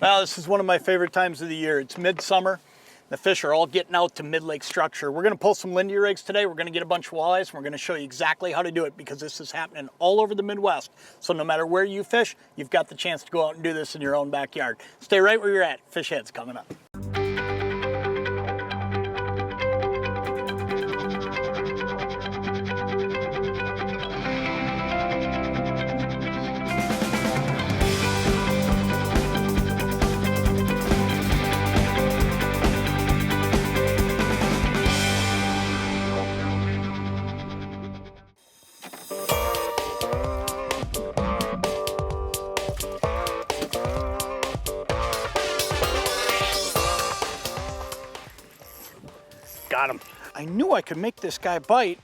Well, this is one of my favorite times of the year. It's midsummer. The fish are all getting out to Midlake structure. We're gonna pull some Lindy rigs today. We're gonna get a bunch of walleyes, and we're gonna show you exactly how to do it because this is happening all over the Midwest. So no matter where you fish, you've got the chance to go out and do this in your own backyard. Stay right where you're at. Fish Head's coming up. Got him. I knew I could make this guy bite.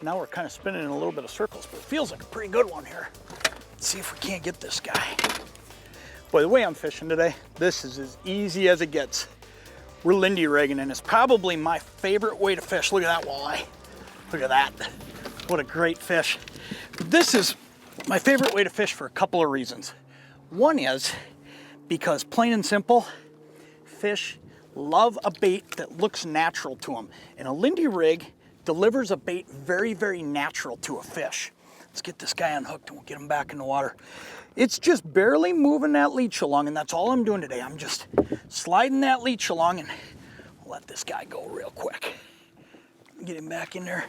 Now we're kind of spinning in a little bit of circles, but it feels like a pretty good one here. Let's see if we can't get this guy. Boy, the way I'm fishing today, this is as easy as it gets. We're Lindy rigging, and it's probably my favorite way to fish. Look at that walleye. Look at that. What a great fish. This is my favorite way to fish for a couple of reasons. One is because plain and simple, fish love a bait that looks natural to them. And a Lindy rig delivers a bait very, very natural to a fish. Let's get this guy unhooked and we'll get him back in the water. It's just barely moving that leech along, and that's all I'm doing today. I'm just sliding that leech along, and I'll let this guy go real quick. Get him back in there.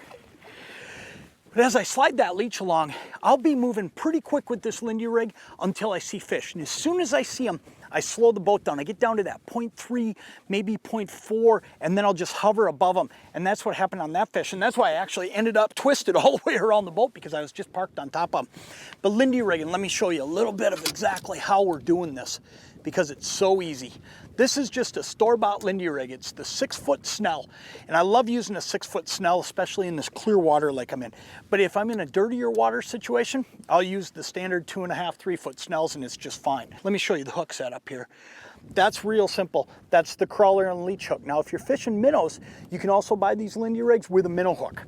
But as I slide that leech along, I'll be moving pretty quick with this Lindy rig until I see fish. And as soon as I see them, I slow the boat down. I get down to that 0.3, maybe 0.4, and then I'll just hover above them. And that's what happened on that fish. And that's why I actually ended up twisted all the way around the boat, because I was just parked on top of them. But Lindy rigging, let me show you a little bit of exactly how we're doing this, because it's so easy. This is just a store-bought Lindy rig. It's the 6-foot Snell. And I love using a 6-foot Snell, especially in this clear water like I'm in. But if I'm in a dirtier water situation, I'll use the standard 2.5, 3-foot Snells, and it's just fine. Let me show you the hook setup here. That's real simple. That's the crawler and leech hook. Now, if you're fishing minnows, you can also buy these Lindy rigs with a minnow hook.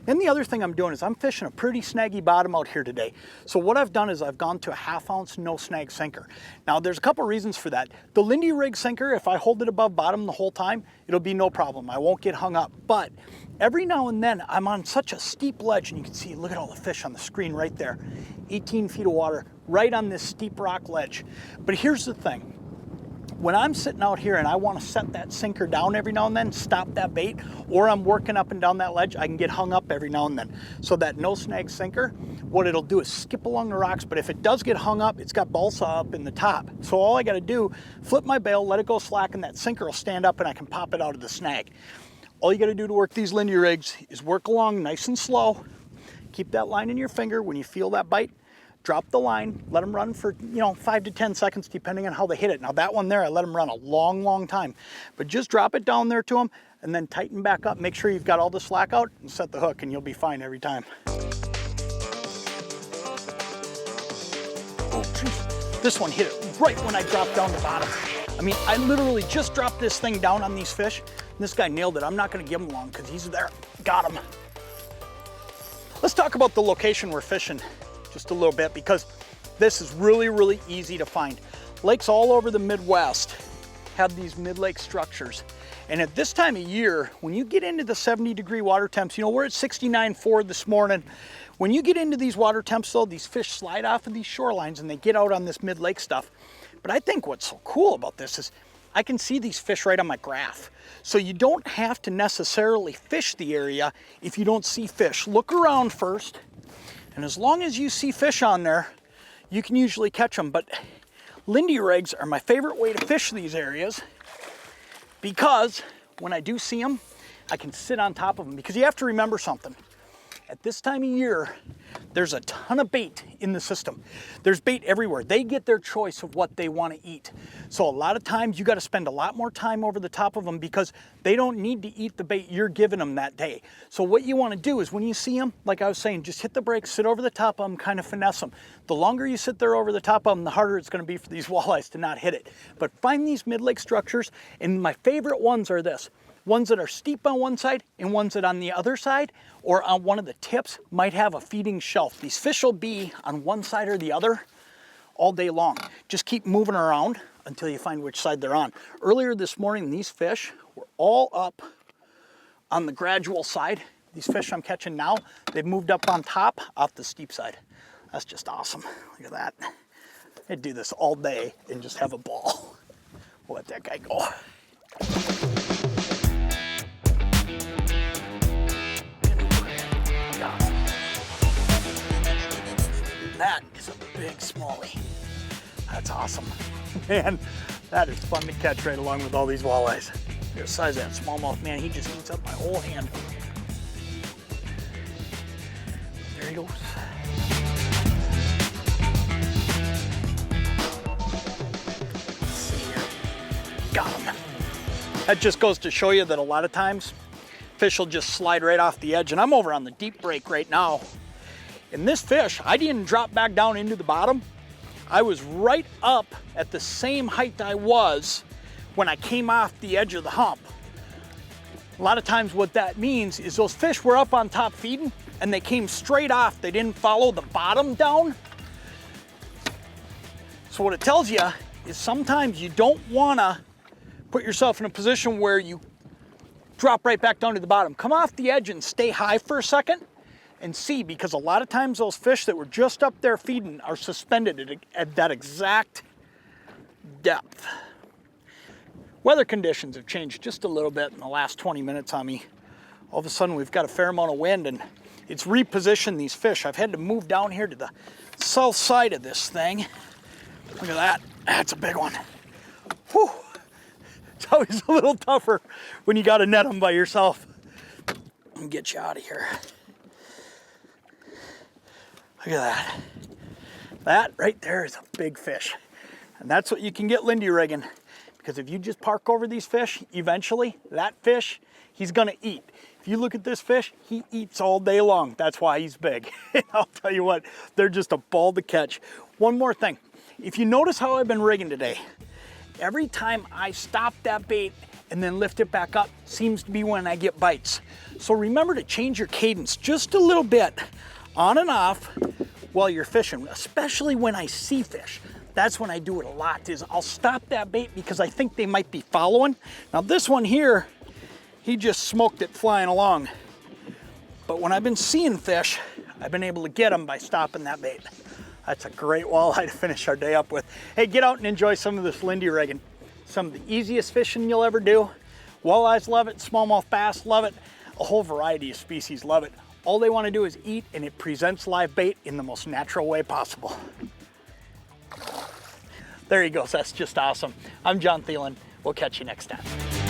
Then the other thing I'm doing is I'm fishing a pretty snaggy bottom out here today. So what I've done is I've gone to a 1/2 ounce no snag sinker. Now, there's a couple reasons for that. The Lindy rig sinker, if I hold it above bottom the whole time, it'll be no problem. I won't get hung up. But every now and then I'm on such a steep ledge, and you can see, look at all the fish on the screen right there. 18 feet of water right on this steep rock ledge. But here's the thing. When I'm sitting out here and I want to set that sinker down every now and then, stop that bait, or I'm working up and down that ledge, I can get hung up every now and then. So that no snag sinker, what it'll do is skip along the rocks, but if it does get hung up, it's got balsa up in the top. So all I got to do, flip my bail, let it go slack, and that sinker will stand up and I can pop it out of the snag. All you got to do to work these Lindy rigs is work along nice and slow. Keep that line in your finger. When you feel that bite, drop the line, let them run for, 5 to 10 seconds, depending on how they hit it. Now that one there, I let them run a long, long time. But just drop it down there to them and then tighten back up. Make sure you've got all the slack out and set the hook, and you'll be fine every time. Oh, geez. This one hit it right when I dropped down the bottom. I mean, I literally just dropped this thing down on these fish, and this guy nailed it. I'm not gonna give him long because he's there. Got him. Let's talk about the location we're fishing just a little bit, because this is really, really easy to find. Lakes all over the Midwest have these mid-lake structures. And at this time of year, when you get into the 70-degree water temps, we're at 69.4 this morning. When you get into these water temps though, these fish slide off of these shorelines and they get out on this mid-lake stuff. But I think what's so cool about this is I can see these fish right on my graph. So you don't have to necessarily fish the area if you don't see fish. Look around first. And as long as you see fish on there, you can usually catch them. But Lindy rigs are my favorite way to fish these areas, because when I do see them, I can sit on top of them. Because you have to remember something. At this time of year, there's a ton of bait in the system. There's bait everywhere. They get their choice of what they want to eat. So a lot of times you got to spend a lot more time over the top of them, because they don't need to eat the bait you're giving them that day. So what you want to do is when you see them, like I was saying, just hit the brakes, sit over the top of them, kind of finesse them. The longer you sit there over the top of them, the harder it's going to be for these walleyes to not hit it. But find these mid-lake structures, and my favorite ones are this. Ones that are steep on one side and ones that on the other side or on one of the tips might have a feeding shelf. These fish will be on one side or the other all day long. Just keep moving around until you find which side they're on. Earlier this morning, these fish were all up on the gradual side. These fish I'm catching now, they've moved up on top off the steep side. That's just awesome. Look at that. I'd do this all day and just have a ball. We'll let that guy go. That is a big smallie. That's awesome. Man, that is fun to catch right along with all these walleyes. The size of that smallmouth, man, he just eats up my whole hand. There he goes. Let's see here. Got him. That just goes to show you that a lot of times fish will just slide right off the edge. And I'm over on the deep break right now. And this fish, I didn't drop back down into the bottom. I was right up at the same height I was when I came off the edge of the hump. A lot of times what that means is those fish were up on top feeding and they came straight off. They didn't follow the bottom down. So what it tells you is sometimes you don't wanna put yourself in a position where you drop right back down to the bottom. Come off the edge and stay high for a second and see, because a lot of times those fish that were just up there feeding are suspended at that exact depth. Weather conditions have changed just a little bit in the last 20 minutes on me. All of a sudden we've got a fair amount of wind and it's repositioned these fish. I've had to move down here to the south side of this thing. Look at that, that's a big one. Whew. It's always a little tougher when you gotta net them by yourself. Let me get you out of here. Look at that. That right there is a big fish. And that's what you can get Lindy rigging. Because if you just park over these fish, eventually that fish, he's gonna eat. If you look at this fish, he eats all day long. That's why he's big. I'll tell you what, they're just a ball to catch. One more thing. If you notice how I've been rigging today, every time I stop that bait and then lift it back up, seems to be when I get bites. So remember to change your cadence just a little bit, on and off, while you're fishing, especially when I see fish. That's when I do it a lot, is I'll stop that bait because I think they might be following. Now this one here, he just smoked it flying along. But when I've been seeing fish, I've been able to get them by stopping that bait. That's a great walleye to finish our day up with. Hey, get out and enjoy some of this Lindy rigging. Some of the easiest fishing you'll ever do. Walleyes love it, smallmouth bass love it, a whole variety of species love it. All they want to do is eat, and it presents live bait in the most natural way possible. There he goes, that's just awesome. I'm Jon Thelen, we'll catch you next time.